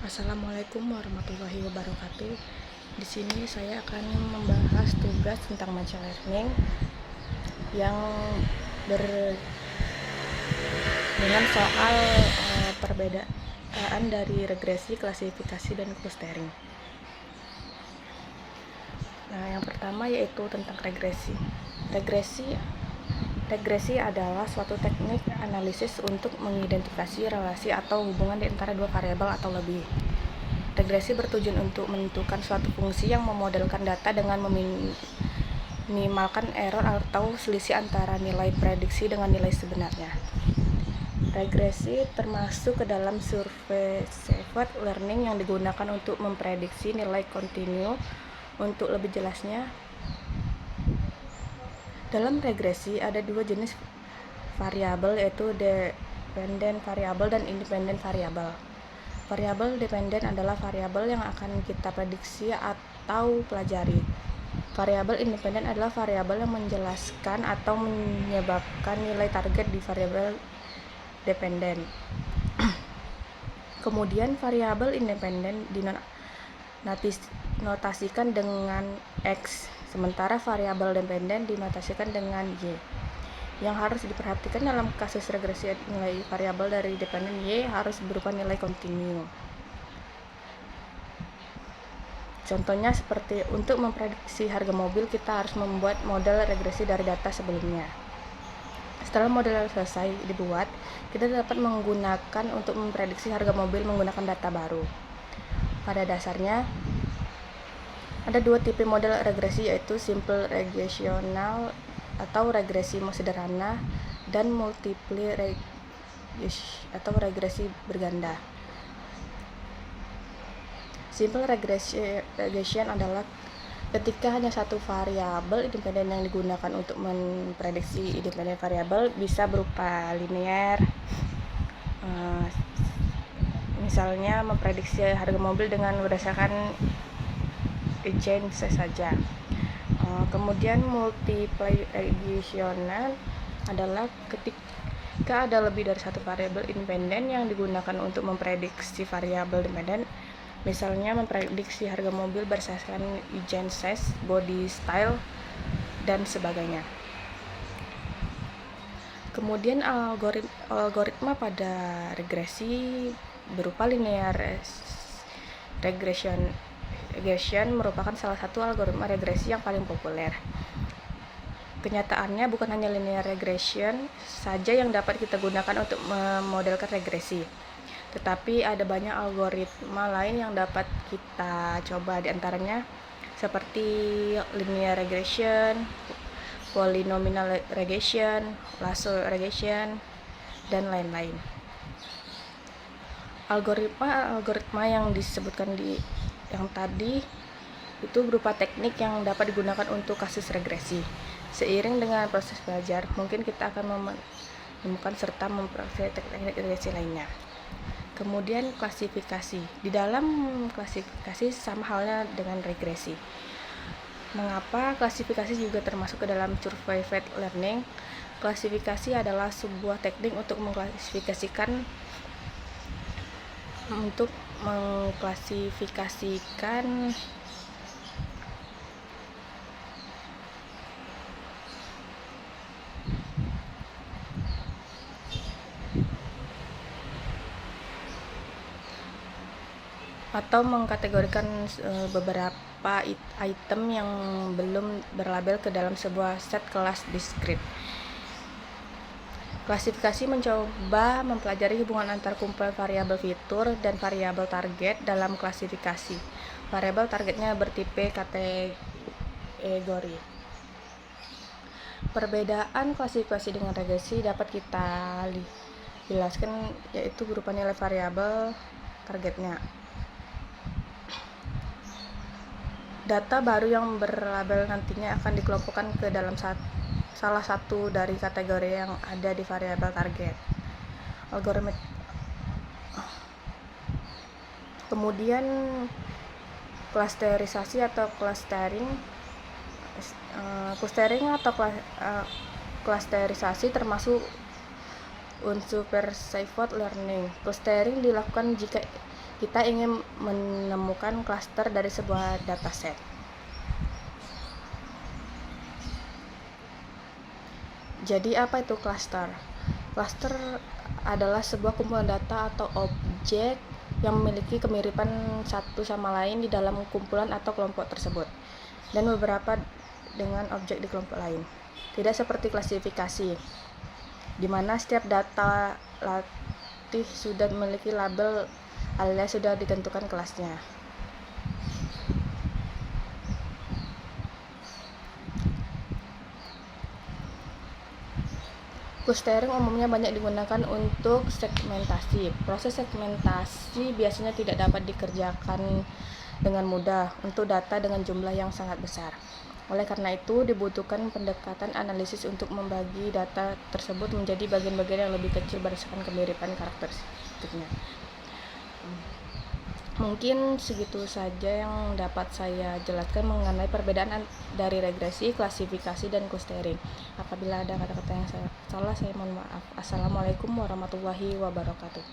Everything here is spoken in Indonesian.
Assalamualaikum warahmatullahi wabarakatuh. Di sini saya akan membahas tugas tentang machine learning yang dengan soal perbedaan dari regresi, klasifikasi, dan clustering. Nah, yang pertama yaitu tentang regresi. Regresi adalah suatu teknik analisis untuk mengidentifikasi relasi atau hubungan di antara dua variabel atau lebih. Regresi bertujuan untuk menentukan suatu fungsi yang memodelkan data dengan meminimalkan error atau selisih antara nilai prediksi dengan nilai sebenarnya. Regresi termasuk ke dalam supervised learning yang digunakan untuk memprediksi nilai kontinu. Untuk lebih jelasnya, dalam regresi ada dua jenis variabel, yaitu dependent variable dan independent variable. Variabel dependent adalah variabel yang akan kita prediksi atau pelajari. Variabel independent adalah variabel yang menjelaskan atau menyebabkan nilai target di variabel dependent. Kemudian variabel independent dinotasikan dengan X, sementara variabel dependent dinotasikan dengan Y. Yang harus diperhatikan dalam kasus regresi, nilai variabel dari dependent Y harus berupa nilai kontinu. Contohnya seperti untuk memprediksi harga mobil, kita harus membuat model regresi dari data sebelumnya. Setelah model selesai dibuat, kita dapat menggunakan untuk memprediksi harga mobil menggunakan data baru. Pada dasarnya, ada dua tipe model regresi, yaitu simple regressional atau regresi sederhana dan multiple atau regresi berganda. Simple regression adalah ketika hanya satu variabel independen yang digunakan untuk memprediksi independen variabel, bisa berupa linear, misalnya memprediksi harga mobil dengan berdasarkan agent saja. Kemudian multiple regressional adalah ketika ada lebih dari satu variabel independen yang digunakan untuk memprediksi variabel dependen, misalnya memprediksi harga mobil berdasarkan agent size, body style, dan sebagainya. Kemudian algoritma pada regresi berupa linear regression merupakan salah satu algoritma regresi yang paling populer. Kenyataannya, bukan hanya linear regression saja yang dapat kita gunakan untuk memodelkan regresi, tetapi ada banyak algoritma lain yang dapat kita coba, di antaranya seperti linear regression, polynomial regression, lasso regression, dan lain-lain. Algoritma yang disebutkan yang tadi itu berupa teknik yang dapat digunakan untuk kasus regresi. Seiring dengan proses belajar, mungkin kita akan menemukan serta mempelajari teknik regresi lainnya. Kemudian klasifikasi. Di dalam klasifikasi sama halnya dengan regresi. Mengapa klasifikasi juga termasuk ke dalam supervised learning? Klasifikasi adalah sebuah teknik untuk mengklasifikasikan atau mengkategorikan beberapa item yang belum berlabel ke dalam sebuah set kelas discrete. Klasifikasi mencoba mempelajari hubungan antar kumpulan variabel fitur dan variabel target dalam klasifikasi. Variabel targetnya bertipe kategori. Perbedaan klasifikasi dengan regresi dapat kita jelaskan, yaitu berupa nilai variabel targetnya. Data baru yang berlabel nantinya akan dikelompokkan ke dalam salah satu dari kategori yang ada di variabel target. Kemudian klasterisasi atau clustering atau klasterisasi termasuk unsur supervised learning. Clustering dilakukan jika kita ingin menemukan klaster dari sebuah dataset. Jadi apa itu klaster? Klaster adalah sebuah kumpulan data atau objek yang memiliki kemiripan satu sama lain di dalam kumpulan atau kelompok tersebut, dan beberapa dengan objek di kelompok lain. Tidak seperti klasifikasi, di mana setiap data latih sudah memiliki label alias sudah ditentukan kelasnya. Clustering umumnya banyak digunakan untuk segmentasi. Proses segmentasi biasanya tidak dapat dikerjakan dengan mudah untuk data dengan jumlah yang sangat besar. Oleh karena itu, dibutuhkan pendekatan analisis untuk membagi data tersebut menjadi bagian-bagian yang lebih kecil berdasarkan kemiripan karakteristiknya. Mungkin segitu saja yang dapat saya jelaskan mengenai perbedaan dari regresi, klasifikasi, dan clustering. Apabila ada kata-kata yang salah, saya mohon maaf. Assalamualaikum warahmatullahi wabarakatuh.